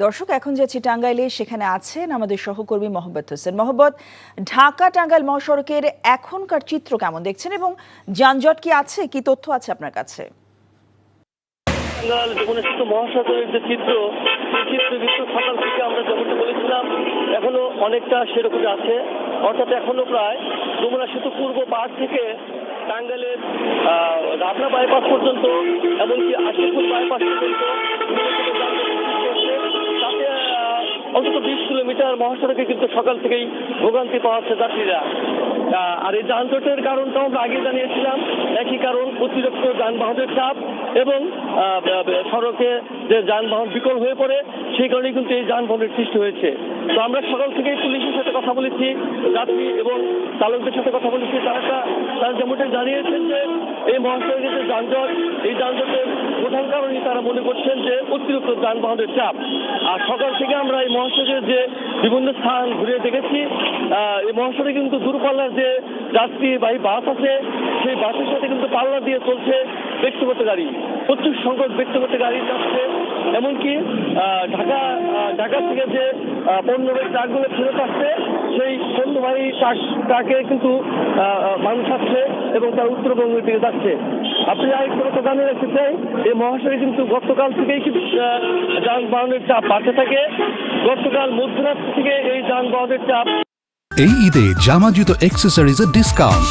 দর্শক, এখন যাচ্ছি টাঙ্গাইলে। সেখানে আছেন আমাদের সহকর্মী মোহাম্মদ হোসেন। মোহাম্মদ, ঢাকা টাঙ্গাইল মহাসড়কের এখনকার চিত্র কেমন দেখছেন এবং যানজট কি আছে, কি তথ্য আছে আপনার কাছে? টাঙ্গাইল যমুনা মহাসড়কের যে চিত্র, সেই চিত্র কিন্তু সকাল থেকে আমরা যেমনটা বলেছিলাম এখনো অনেকটা সেরকম আছে। অর্থাৎ এখনো প্রায় যমুনা সেতু পূর্ব পাড় থেকে টাঙ্গাইলের রাবনা বাইপাস পর্যন্ত, এমনকি আশিরপুর বাইপাস পর্যন্ত তাতে অন্তত 20 কিলোমিটার মহাসড়কে কিন্তু সকাল থেকেই ভোগান্তি পাওয়াচ্ছে যাত্রীরা। আর এই যানজটের কারণটাও আমরা আগে জানিয়েছিলাম। একই কারণ, অতিরিক্ত যানবাহনের চাপ এবং সড়কে যে যানবাহন বিকল হয়ে পড়ে, সেই কারণেই কিন্তু এই যানবাহনের সৃষ্টি হয়েছে। তো আমরা সকাল থেকেই পুলিশের সাথে কথা বলেছি, যাত্রী এবং চালকদের সাথে কথা বলেছি। তারা যেমনটা জানিয়েছেন যে এই মহাসড়কের যে যানজট, এই যানজটের প্রধান কারণই তারা মনে করছেন যে অতিরিক্ত যানবাহনের চাপ। আর সকাল থেকে আমরা এই মহাসড়কের যে বিভিন্ন স্থান ঘুরে দেখেছি, এই মহাসড়কে কিন্তু দূরপাল্লার যে যাত্রীবাহী বাস আছে, সেই বাসের সাথে কিন্তু পাল্লা দিয়ে চলছে ব্যক্তিগত গাড়ি। প্রচুর সংখ্যক ব্যক্তিগত গাড়ি যাচ্ছে। এমনকি ঢাকা থেকে যে পণ্যবাহী ট্রাকগুলো ফেরত আসছে, সেই পণ্যবাহী ট্রাকে কিন্তু মানুষ আসছে এবং তারা উত্তরবঙ্গের দিকে যাচ্ছে। আপনি আরেকটা কথা জানিয়ে রাখতে চাই, এই মহাসড়কে কিন্তু গতকাল থেকেই কিন্তু যানবাহনের চাপ বাড়তে থাকে। গতকাল মধ্যরাত থেকে এই যানবাহনের চাপ। এই ঈদে জামা জুতো অ্যাক্সেসরিজের ডিসকাউন্ট।